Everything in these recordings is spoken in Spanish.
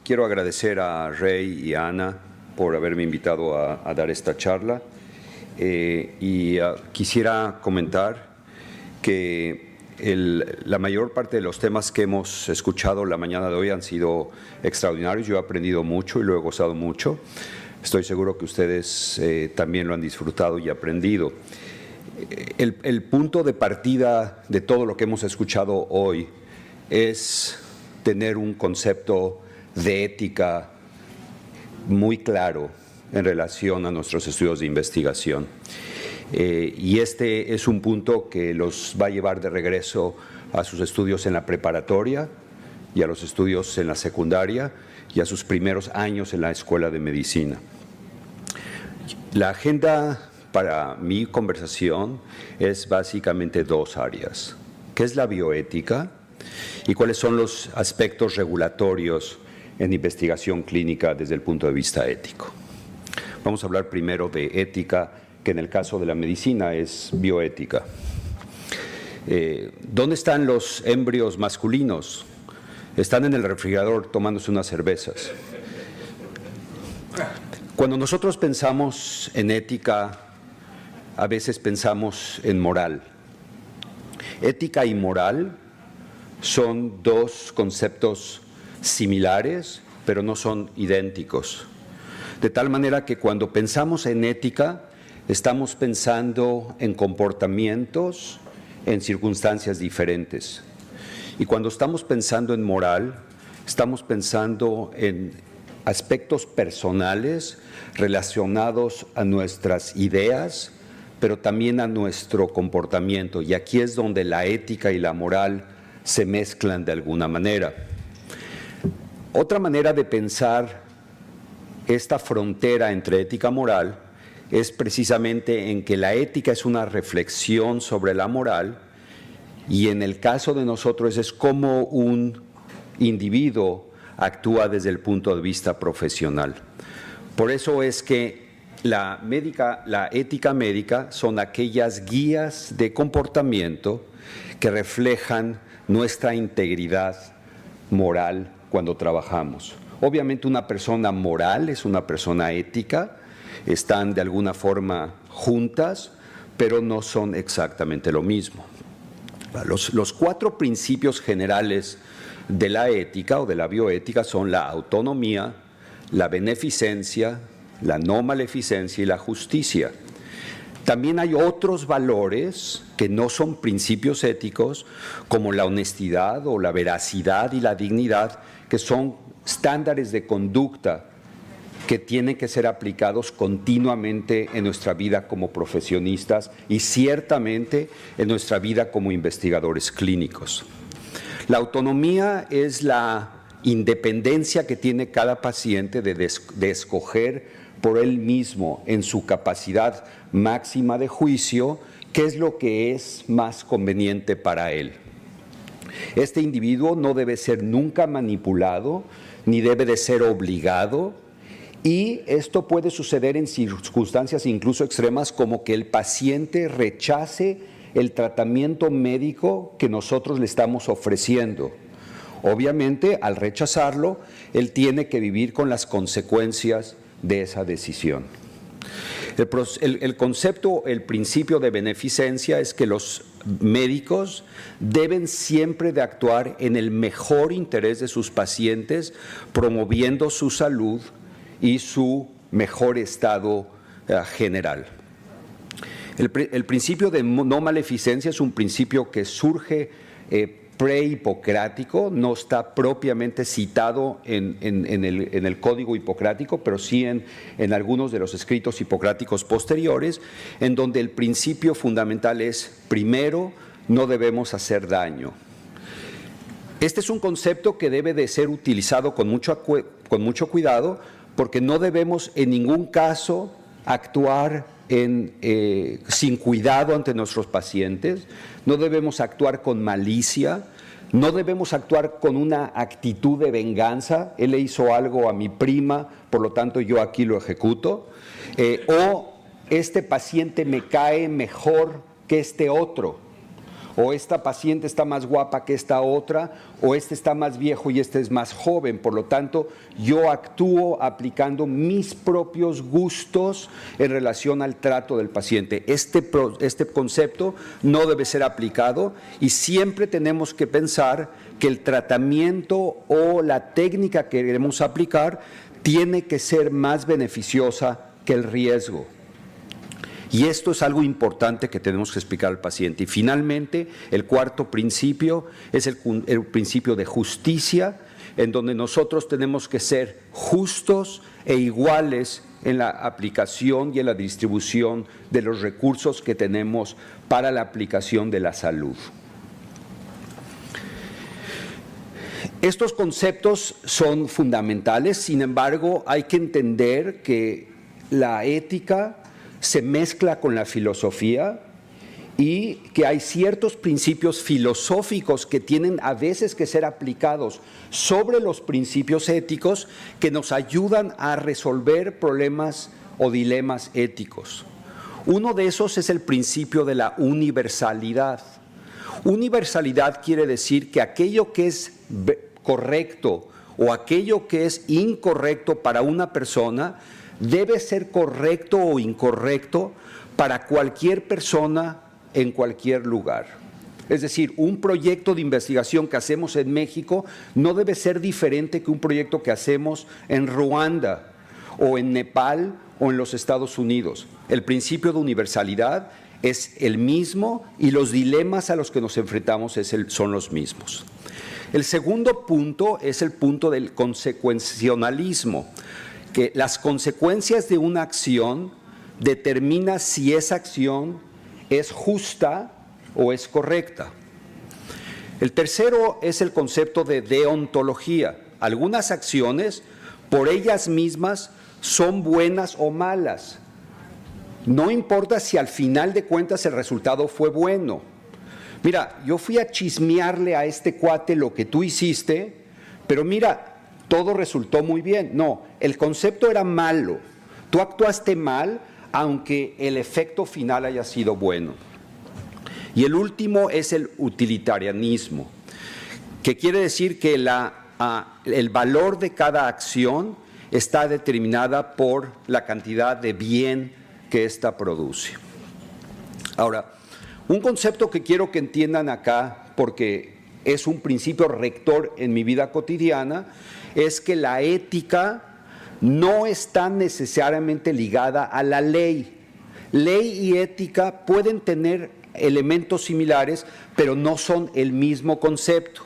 quiero agradecer a Rey y a Ana por haberme invitado a dar esta charla. Quisiera comentar que la mayor parte de los temas que hemos escuchado la mañana de hoy han sido extraordinarios. Yo he aprendido mucho y lo he gozado mucho. Estoy seguro que ustedes también lo han disfrutado y aprendido. El punto de partida de todo lo que hemos escuchado hoy es tener un concepto de ética muy claro en relación a nuestros estudios de investigación. Y este es un punto que los va a llevar de regreso a sus estudios en la preparatoria y a los estudios en la secundaria y a sus primeros años en la escuela de medicina. La agenda para mi conversación es básicamente dos áreas. ¿Qué es la bioética y cuáles son los aspectos regulatorios en investigación clínica desde el punto de vista ético? Vamos a hablar primero de ética, que en el caso de la medicina es bioética. ¿Dónde están los embrios masculinos? Están en el refrigerador tomándose unas cervezas. Cuando nosotros pensamos en ética, a veces pensamos en moral. Ética y moral son dos conceptos similares, pero no son idénticos. De tal manera que cuando pensamos en ética, estamos pensando en comportamientos en circunstancias diferentes. Y cuando estamos pensando en moral, estamos pensando en aspectos personales relacionados a nuestras ideas, pero también a nuestro comportamiento. Y aquí es donde la ética y la moral se mezclan de alguna manera. Otra manera de pensar esta frontera entre ética y moral es precisamente en que la ética es una reflexión sobre la moral y en el caso de nosotros es cómo un individuo actúa desde el punto de vista profesional. Por eso es que la ética médica son aquellas guías de comportamiento que reflejan nuestra integridad moral cuando trabajamos. Obviamente una persona moral es una persona ética, están de alguna forma juntas, pero no son exactamente lo mismo. Los cuatro principios generales de la ética o de la bioética son la autonomía, la beneficencia, la no maleficencia y la justicia. También hay otros valores que no son principios éticos, como la honestidad o la veracidad y la dignidad, que son estándares de conducta que tienen que ser aplicados continuamente en nuestra vida como profesionistas y ciertamente en nuestra vida como investigadores clínicos. La autonomía es la independencia que tiene cada paciente de escoger por él mismo en su capacidad máxima de juicio qué es lo que es más conveniente para él. Este individuo no debe ser nunca manipulado ni debe de ser obligado, y esto puede suceder en circunstancias incluso extremas como que el paciente rechace el tratamiento médico que nosotros le estamos ofreciendo. Obviamente, al rechazarlo, él tiene que vivir con las consecuencias de esa decisión. El concepto, el principio de beneficencia es que los médicos deben siempre de actuar en el mejor interés de sus pacientes, promoviendo su salud y su mejor estado general. El principio de no maleficencia es un principio que surge pre-hipocrático, no está propiamente citado en el Código Hipocrático, pero sí en algunos de los escritos hipocráticos posteriores, en donde el principio fundamental es, primero, no debemos hacer daño. Este es un concepto que debe de ser utilizado con mucho cuidado, porque no debemos en ningún caso actuar sin cuidado ante nuestros pacientes, no debemos actuar con malicia, no debemos actuar con una actitud de venganza. Él le hizo algo a mi prima, por lo tanto yo aquí lo ejecuto, o este paciente me cae mejor que este otro. o esta paciente está más guapa que esta otra, o este está más viejo y este es más joven. Por lo tanto, yo actúo aplicando mis propios gustos en relación al trato del paciente. Este concepto no debe ser aplicado y siempre tenemos que pensar que el tratamiento o la técnica que queremos aplicar tiene que ser más beneficiosa que el riesgo. Y esto es algo importante que tenemos que explicar al paciente. Y finalmente, el cuarto principio es el principio de justicia, en donde nosotros tenemos que ser justos e iguales en la aplicación y en la distribución de los recursos que tenemos para la aplicación de la salud. Estos conceptos son fundamentales, sin embargo, hay que entender que la ética se mezcla con la filosofía y que hay ciertos principios filosóficos que tienen a veces que ser aplicados sobre los principios éticos que nos ayudan a resolver problemas o dilemas éticos. Uno de esos es el principio de la universalidad. Universalidad quiere decir que aquello que es correcto o aquello que es incorrecto para una persona debe ser correcto o incorrecto para cualquier persona en cualquier lugar. Es decir, un proyecto de investigación que hacemos en México no debe ser diferente que un proyecto que hacemos en Ruanda o en Nepal o en los Estados Unidos. El principio de universalidad es el mismo y los dilemas a los que nos enfrentamos son los mismos. El segundo punto es el punto del consecuencialismo, que las consecuencias de una acción determinan si esa acción es justa o es correcta. El tercero es el concepto de deontología. Algunas acciones, por ellas mismas, son buenas o malas. No importa si al final de cuentas el resultado fue bueno. Mira, yo fui a chismearle a este cuate lo que tú hiciste, pero mira, todo resultó muy bien. No, el concepto era malo. Tú actuaste mal, aunque el efecto final haya sido bueno. Y el último es el utilitarianismo, que quiere decir que el valor de cada acción está determinada por la cantidad de bien que ésta produce. Ahora, un concepto que quiero que entiendan acá, porque es un principio rector en mi vida cotidiana, es que la ética no está necesariamente ligada a la ley. Ley y ética pueden tener elementos similares, pero no son el mismo concepto.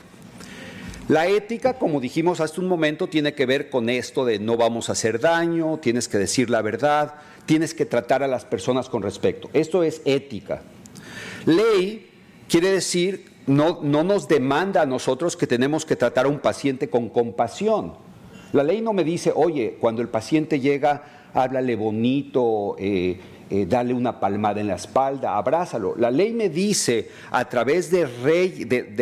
La ética, como dijimos hace un momento, tiene que ver con esto de no vamos a hacer daño, tienes que decir la verdad, tienes que tratar a las personas con respeto. Esto es ética. Ley quiere decir, no nos demanda a nosotros que tenemos que tratar a un paciente con compasión. La ley no me dice, oye, cuando el paciente llega, háblale bonito, dale una palmada en la espalda, abrázalo. La ley me dice, a través de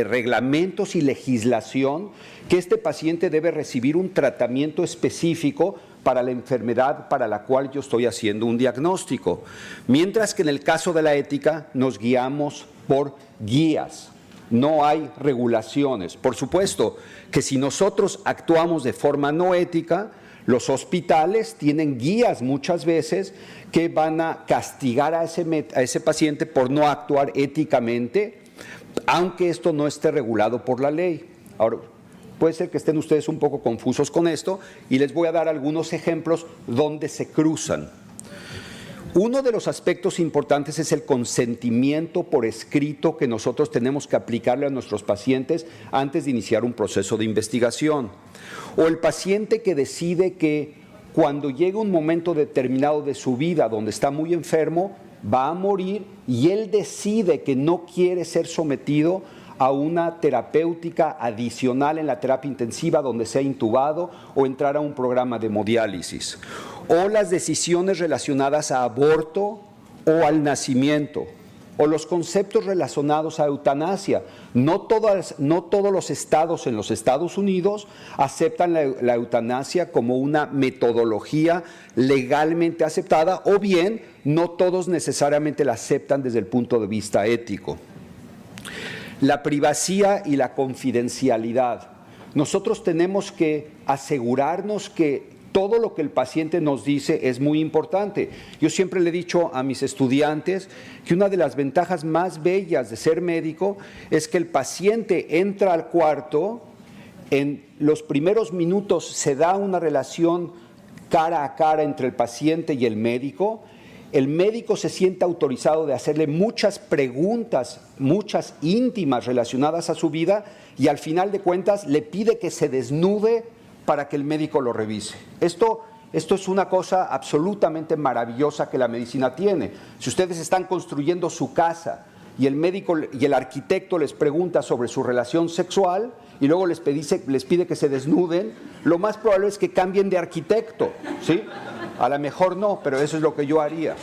reglamentos y legislación, que este paciente debe recibir un tratamiento específico para la enfermedad para la cual yo estoy haciendo un diagnóstico. Mientras que en el caso de la ética nos guiamos por guías, no hay regulaciones. Por supuesto que si nosotros actuamos de forma no ética, los hospitales tienen guías muchas veces que van a castigar a ese paciente por no actuar éticamente, aunque esto no esté regulado por la ley. Ahora, puede ser que estén ustedes un poco confusos con esto y les voy a dar algunos ejemplos donde se cruzan. Uno de los aspectos importantes es el consentimiento por escrito que nosotros tenemos que aplicarle a nuestros pacientes antes de iniciar un proceso de investigación. O el paciente que decide que cuando llega un momento determinado de su vida donde está muy enfermo, va a morir y él decide que no quiere ser sometido a una terapéutica adicional en la terapia intensiva donde sea intubado o entrar a un programa de hemodiálisis. O las decisiones relacionadas a aborto o al nacimiento, o los conceptos relacionados a eutanasia. No todos los estados en los Estados Unidos aceptan la eutanasia como una metodología legalmente aceptada, o bien no todos necesariamente la aceptan desde el punto de vista ético. la privacidad y la confidencialidad. Nosotros tenemos que asegurarnos que todo lo que el paciente nos dice es muy importante. Yo siempre le he dicho a mis estudiantes que una de las ventajas más bellas de ser médico es que el paciente entra al cuarto, en los primeros minutos se da una relación cara a cara entre el paciente y el médico se siente autorizado de hacerle muchas preguntas, muchas íntimas relacionadas a su vida y al final de cuentas le pide que se desnude para que el médico lo revise. Esto es una cosa absolutamente maravillosa que la medicina tiene. Si ustedes están construyendo su casa y el médico y el arquitecto les pregunta sobre su relación sexual y luego les pide que se desnuden, lo más probable es que cambien de arquitecto, ¿sí? A lo mejor no, pero eso es lo que yo haría.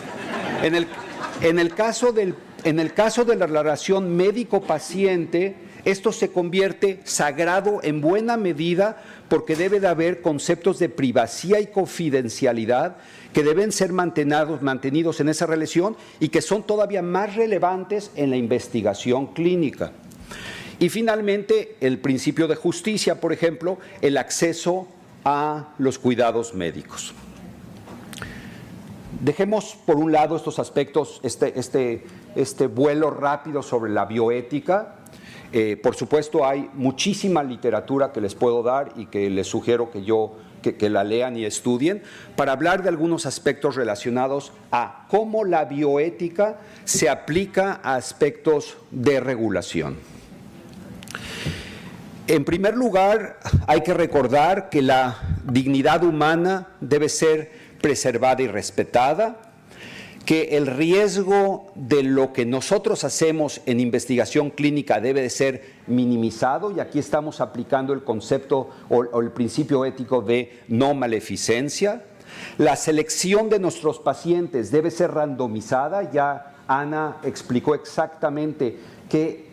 En el caso de la relación médico-paciente, esto se convierte sagrado en buena medida porque debe de haber conceptos de privacidad y confidencialidad que deben ser mantenidos en esa relación y que son todavía más relevantes en la investigación clínica. Y finalmente, el principio de justicia, por ejemplo, el acceso a los cuidados médicos. Dejemos por un lado estos aspectos, este vuelo rápido sobre la bioética. Por supuesto, hay muchísima literatura que les puedo dar y que les sugiero que la lean y estudien para hablar de algunos aspectos relacionados a cómo la bioética se aplica a aspectos de regulación. En primer lugar, hay que recordar que la dignidad humana debe ser preservada y respetada, que el riesgo de lo que nosotros hacemos en investigación clínica debe de ser minimizado, y aquí estamos aplicando el concepto o el principio ético de no maleficencia. La selección de nuestros pacientes debe ser randomizada, ya Ana explicó exactamente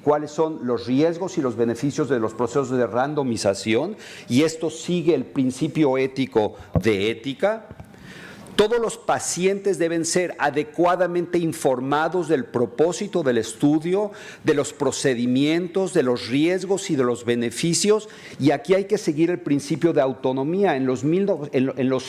cuáles son los riesgos y los beneficios de los procesos de randomización, y esto sigue el principio ético de ética. Todos los pacientes deben ser adecuadamente informados del propósito del estudio, de los procedimientos, de los riesgos y de los beneficios, y aquí hay que seguir el principio de autonomía. En los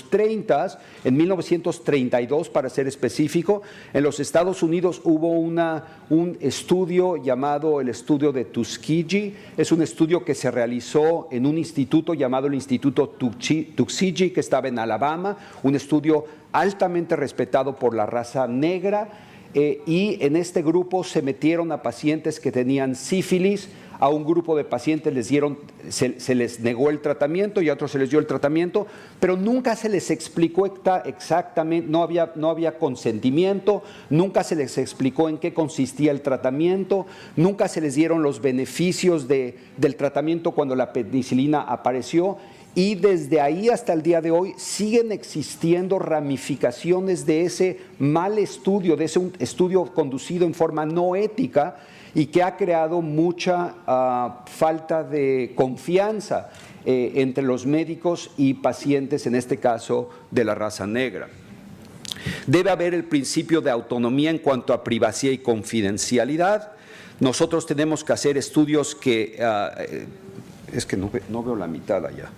30, en 1932 para ser específico, en los Estados Unidos hubo un estudio llamado el estudio de Tuskegee. Es un estudio que se realizó en un instituto llamado el Instituto Tuskegee, que estaba en Alabama, un estudio altamente respetado por la raza negra, y en este grupo se metieron a pacientes que tenían sífilis. A un grupo de pacientes se les negó el tratamiento y a otros se les dio el tratamiento, pero nunca se les explicó exactamente, no había consentimiento, nunca se les explicó en qué consistía el tratamiento, nunca se les dieron los beneficios del tratamiento cuando la penicilina apareció. Y desde ahí hasta el día de hoy siguen existiendo ramificaciones de ese mal estudio, de ese estudio conducido en forma no ética y que ha creado mucha falta de confianza entre los médicos y pacientes, en este caso de la raza negra. Debe haber el principio de autonomía en cuanto a privacidad y confidencialidad. Nosotros tenemos que hacer estudios es que no veo la mitad allá.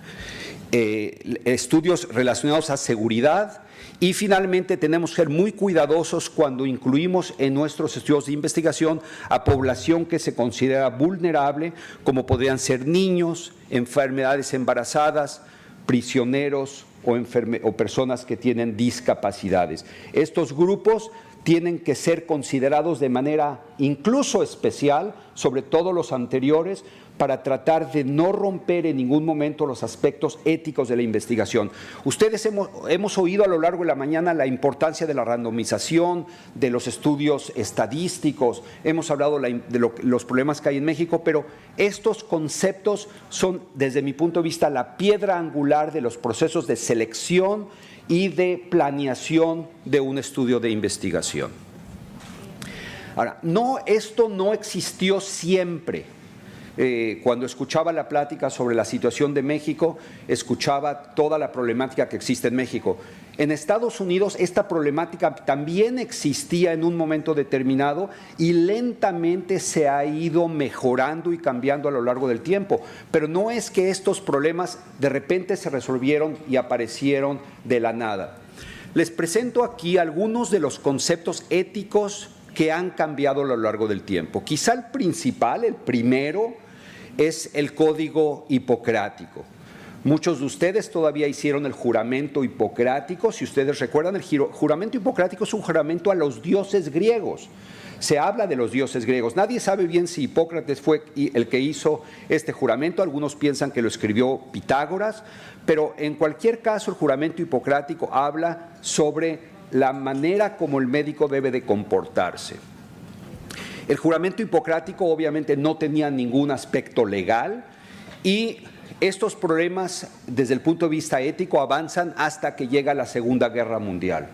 Estudios relacionados a seguridad, y finalmente tenemos que ser muy cuidadosos cuando incluimos en nuestros estudios de investigación a población que se considera vulnerable, como podrían ser niños, enfermedades embarazadas, prisioneros o personas que tienen discapacidades. Estos grupos tienen que ser considerados de manera incluso especial sobre todos los anteriores, para tratar de no romper en ningún momento los aspectos éticos de la investigación. Ustedes hemos oído a lo largo de la mañana la importancia de la randomización, de los estudios estadísticos, hemos hablado de los problemas que hay en México, pero estos conceptos son, desde mi punto de vista, la piedra angular de los procesos de selección y de planeación de un estudio de investigación. Ahora, esto no existió siempre. Cuando escuchaba la plática sobre la situación de México, escuchaba toda la problemática que existe en México. En Estados Unidos esta problemática también existía en un momento determinado y lentamente se ha ido mejorando y cambiando a lo largo del tiempo. Pero no es que estos problemas de repente se resolvieron y aparecieron de la nada. Les presento aquí algunos de los conceptos éticos que han cambiado a lo largo del tiempo. Quizá el principal, el primero, es el Código Hipocrático. Muchos de ustedes todavía hicieron el juramento hipocrático. Si ustedes recuerdan, el juramento hipocrático es un juramento a los dioses griegos. Se habla de los dioses griegos. Nadie sabe bien si Hipócrates fue el que hizo este juramento. Algunos piensan que lo escribió Pitágoras, pero en cualquier caso el juramento hipocrático habla sobre la manera como el médico debe de comportarse. El juramento hipocrático obviamente no tenía ningún aspecto legal y estos problemas desde el punto de vista ético avanzan hasta que llega la Segunda Guerra Mundial.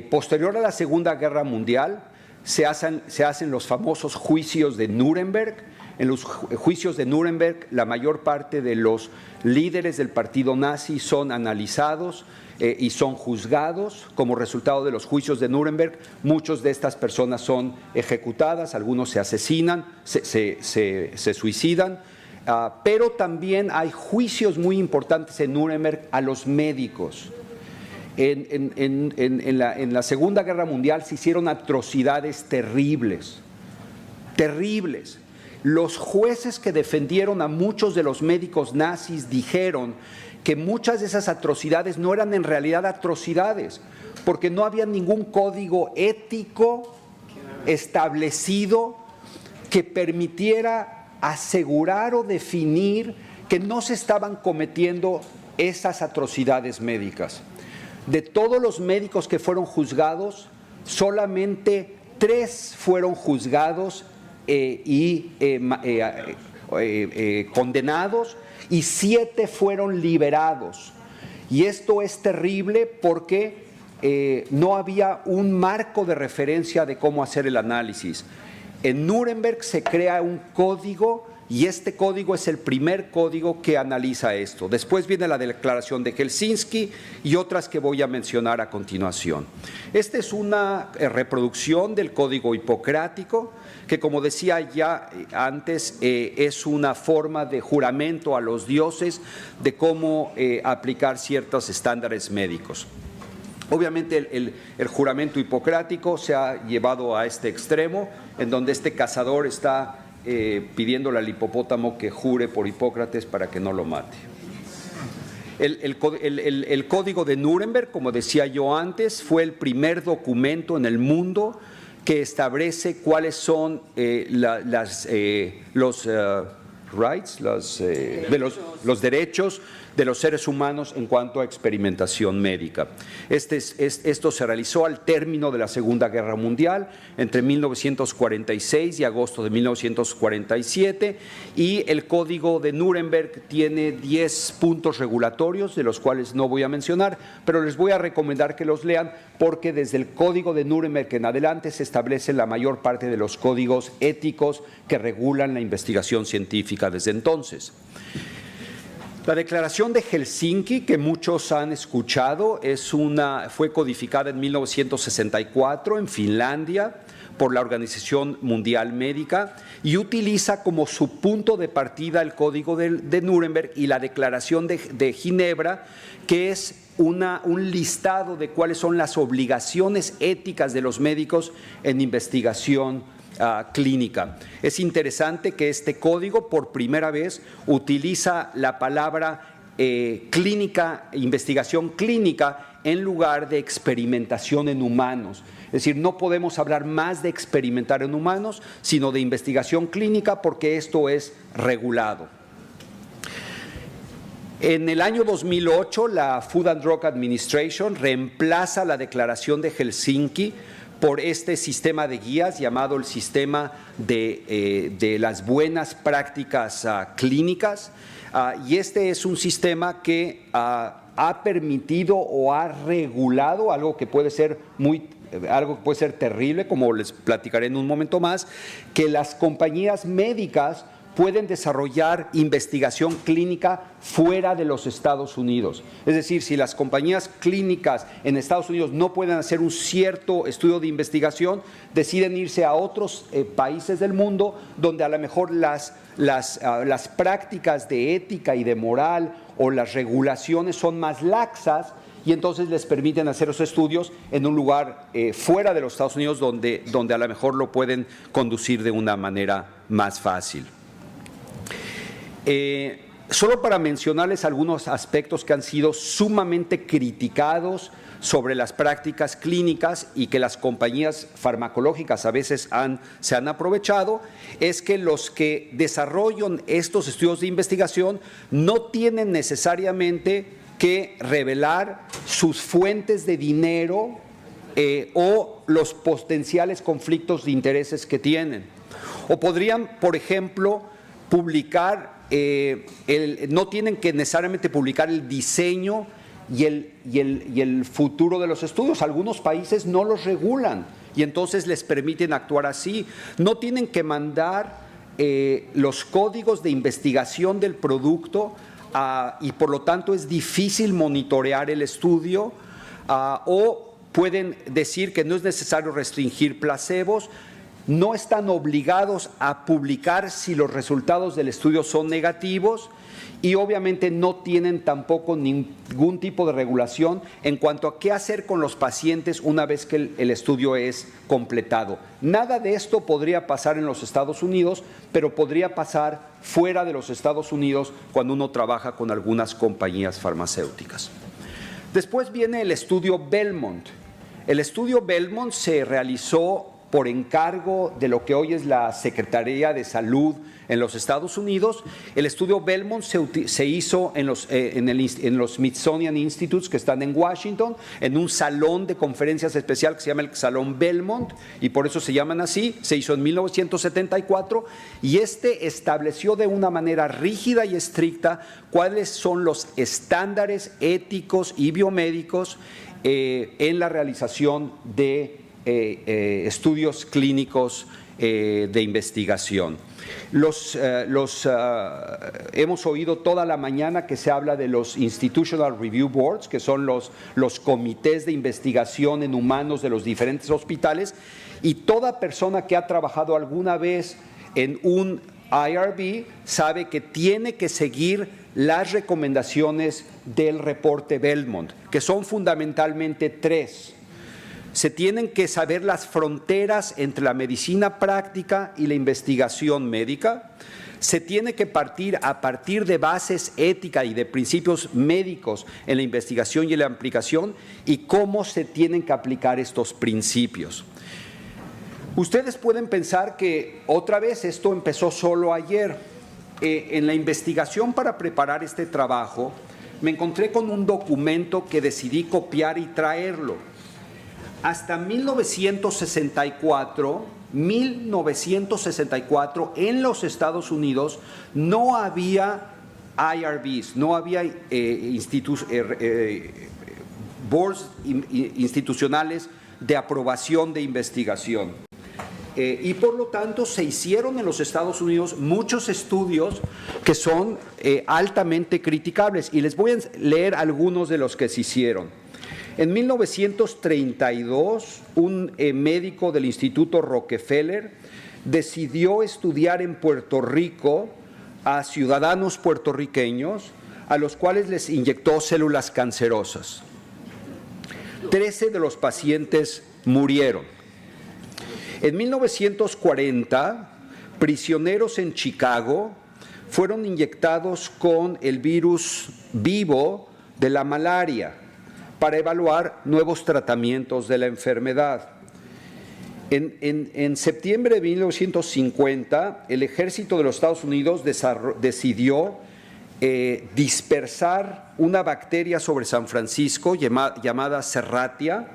Posterior a la Segunda Guerra Mundial se hacen los famosos juicios de Nuremberg. En los juicios de Nuremberg la mayor parte de los líderes del partido nazi son analizados y son juzgados. Como resultado de los juicios de Nuremberg, muchas de estas personas son ejecutadas, algunos se asesinan, se suicidan. Pero también hay juicios muy importantes en Nuremberg a los médicos. En la Segunda Guerra Mundial se hicieron atrocidades terribles, terribles. Los jueces que defendieron a muchos de los médicos nazis dijeron que muchas de esas atrocidades no eran en realidad atrocidades, porque no había ningún código ético establecido que permitiera asegurar o definir que no se estaban cometiendo esas atrocidades médicas. De todos los médicos que fueron juzgados, solamente 3 fueron juzgados condenados y 7 fueron liberados. Y esto es terrible porque no había un marco de referencia de cómo hacer el análisis. En Nuremberg se crea un código y este código es el primer código que analiza esto. Después viene la Declaración de Helsinki y otras que voy a mencionar a continuación. Esta es una reproducción del Código Hipocrático que, como decía ya antes, es una forma de juramento a los dioses de cómo aplicar ciertos estándares médicos. Obviamente el juramento hipocrático se ha llevado a este extremo, en donde este cazador está pidiéndole al hipopótamo que jure por Hipócrates para que no lo mate. El Código de Nuremberg, como decía yo antes, fue el primer documento en el mundo que establece cuáles son los derechos de los seres humanos en cuanto a experimentación médica. Esto se realizó al término de la Segunda Guerra Mundial, entre 1946 y agosto de 1947, y el Código de Nuremberg tiene 10 puntos regulatorios, de los cuales no voy a mencionar, pero les voy a recomendar que los lean, porque desde el Código de Nuremberg en adelante se establecen la mayor parte de los códigos éticos que regulan la investigación científica desde entonces. La Declaración de Helsinki, que muchos han escuchado, fue codificada en 1964 en Finlandia por la Organización Mundial Médica y utiliza como su punto de partida el Código de Nuremberg y la Declaración de Ginebra, que es un listado de cuáles son las obligaciones éticas de los médicos en investigación clínica. Es interesante que este código por primera vez utiliza la palabra clínica, investigación clínica, en lugar de experimentación en humanos. Es decir, no podemos hablar más de experimentar en humanos, sino de investigación clínica, porque esto es regulado. En el año 2008, la Food and Drug Administration reemplaza la Declaración de Helsinki por este sistema de guías llamado el sistema de las buenas prácticas clínicas, y este es un sistema que ha permitido o ha regulado algo que puede ser terrible, como les platicaré en un momento más, que las compañías médicas pueden desarrollar investigación clínica fuera de los Estados Unidos. Es decir, si las compañías clínicas en Estados Unidos no pueden hacer un cierto estudio de investigación, deciden irse a otros países del mundo donde a lo mejor las prácticas de ética y de moral o las regulaciones son más laxas, y entonces les permiten hacer los estudios en un lugar fuera de los Estados Unidos donde a lo mejor lo pueden conducir de una manera más fácil. Solo para mencionarles algunos aspectos que han sido sumamente criticados sobre las prácticas clínicas y que las compañías farmacológicas a veces se han aprovechado, es que los que desarrollan estos estudios de investigación no tienen necesariamente que revelar sus fuentes de dinero o los potenciales conflictos de intereses que tienen. O podrían, por ejemplo, publicar, no tienen que necesariamente publicar el diseño y el futuro de los estudios. Algunos países no los regulan y entonces les permiten actuar así. No tienen que mandar los códigos de investigación del producto y por lo tanto es difícil monitorear el estudio, o pueden decir que no es necesario restringir placebos. No están obligados a publicar si los resultados del estudio son negativos y obviamente no tienen tampoco ningún tipo de regulación en cuanto a qué hacer con los pacientes una vez que el estudio es completado. Nada de esto podría pasar en los Estados Unidos, pero podría pasar fuera de los Estados Unidos cuando uno trabaja con algunas compañías farmacéuticas. Después viene el estudio Belmont. El estudio Belmont se realizó por encargo de lo que hoy es la Secretaría de Salud en los Estados Unidos. El estudio Belmont se hizo en los Smithsonian Institutes que están en Washington, en un salón de conferencias especial que se llama el Salón Belmont, y por eso se llaman así. Se hizo en 1974 y estableció de una manera rígida y estricta cuáles son los estándares éticos y biomédicos en la realización de estudios clínicos de investigación. Hemos oído toda la mañana que se habla de los Institutional Review Boards, que son los comités de investigación en humanos de los diferentes hospitales, y toda persona que ha trabajado alguna vez en un IRB sabe que tiene que seguir las recomendaciones del reporte Belmont, que son fundamentalmente tres. Se tienen que saber las fronteras entre la medicina práctica y la investigación médica. Se tiene que partir de bases éticas y de principios médicos en la investigación y en la aplicación, y cómo se tienen que aplicar estos principios. Ustedes pueden pensar que otra vez esto empezó solo ayer. En la investigación para preparar este trabajo me encontré con un documento que decidí copiar y traerlo. Hasta 1964, en los Estados Unidos no había IRBs, no había boards institucionales de aprobación de investigación. Y por lo tanto se hicieron en los Estados Unidos muchos estudios que son altamente criticables, y les voy a leer algunos de los que se hicieron. En 1932, un médico del Instituto Rockefeller decidió estudiar en Puerto Rico a ciudadanos puertorriqueños a los cuales les inyectó células cancerosas. 13 de los pacientes murieron. En 1940, prisioneros en Chicago fueron inyectados con el virus vivo de la malaria para evaluar nuevos tratamientos de la enfermedad. En septiembre de 1950, el ejército de los Estados Unidos decidió dispersar una bacteria sobre San Francisco llamada Serratia,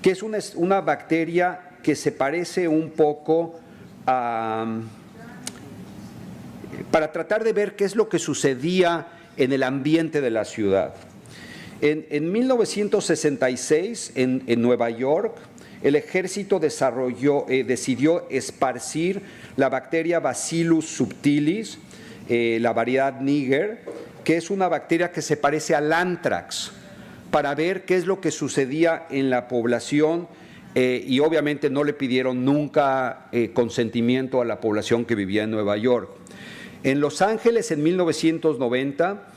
que es una bacteria que se parece un poco para tratar de ver qué es lo que sucedía en el ambiente de la ciudad. En 1966, en Nueva York, el ejército decidió esparcir la bacteria Bacillus subtilis, la variedad Niger, que es una bacteria que se parece al anthrax, para ver qué es lo que sucedía en la población, y obviamente no le pidieron nunca consentimiento a la población que vivía en Nueva York. En Los Ángeles, en 1990,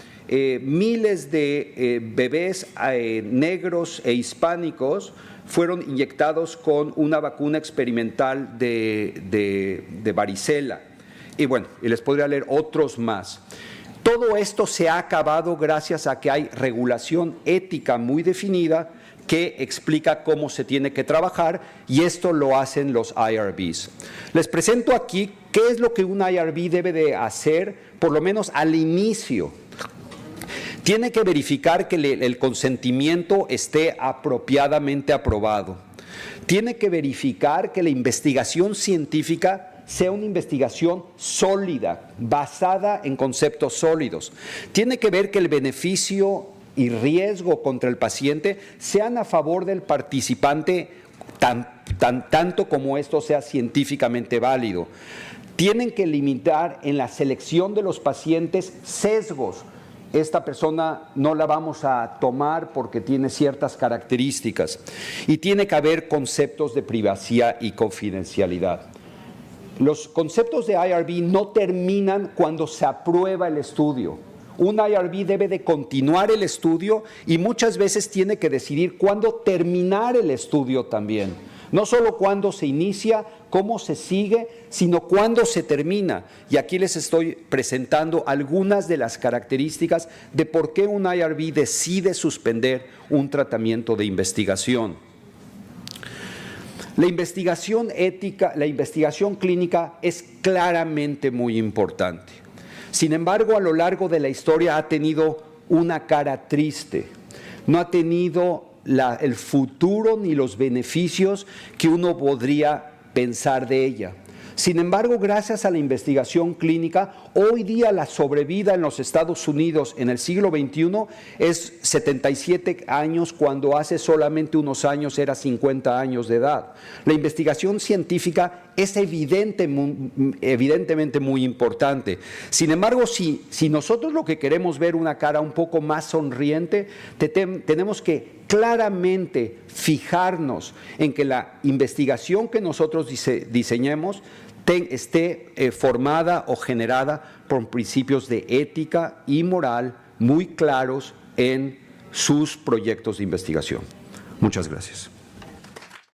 miles de bebés negros e hispánicos fueron inyectados con una vacuna experimental de varicela. Y bueno, y les podría leer otros más. Todo esto se ha acabado gracias a que hay regulación ética muy definida que explica cómo se tiene que trabajar, y esto lo hacen los IRBs. Les presento aquí qué es lo que un IRB debe de hacer, por lo menos al inicio. Tiene que verificar que el consentimiento esté apropiadamente aprobado. Tiene que verificar que la investigación científica sea una investigación sólida, basada en conceptos sólidos. Tiene que ver que el beneficio y riesgo contra el paciente sean a favor del participante tanto como esto sea científicamente válido. Tienen que limitar en la selección de los pacientes sesgos. Esta persona no la vamos a tomar porque tiene ciertas características. Y tiene que haber conceptos de privacidad y confidencialidad. Los conceptos de IRB no terminan cuando se aprueba el estudio. Un IRB debe de continuar el estudio y muchas veces tiene que decidir cuándo terminar el estudio también. No solo cuándo se inicia, cómo se sigue, sino cuándo se termina. Y aquí les estoy presentando algunas de las características de por qué un IRB decide suspender un tratamiento de investigación. La investigación ética, la investigación clínica es claramente muy importante. Sin embargo, a lo largo de la historia ha tenido una cara triste. No ha tenido el futuro ni los beneficios que uno podría pensar de ella. Sin embargo, gracias a la investigación clínica, hoy día la sobrevida en los Estados Unidos en el siglo XXI es 77 años, cuando hace solamente unos años era 50 años de edad. La investigación científica es evidentemente muy importante. Sin embargo, si nosotros lo que queremos ver una cara un poco más sonriente, tenemos que claramente fijarnos en que la investigación que nosotros diseñemos esté formada o generada por principios de ética y moral muy claros en sus proyectos de investigación. Muchas gracias.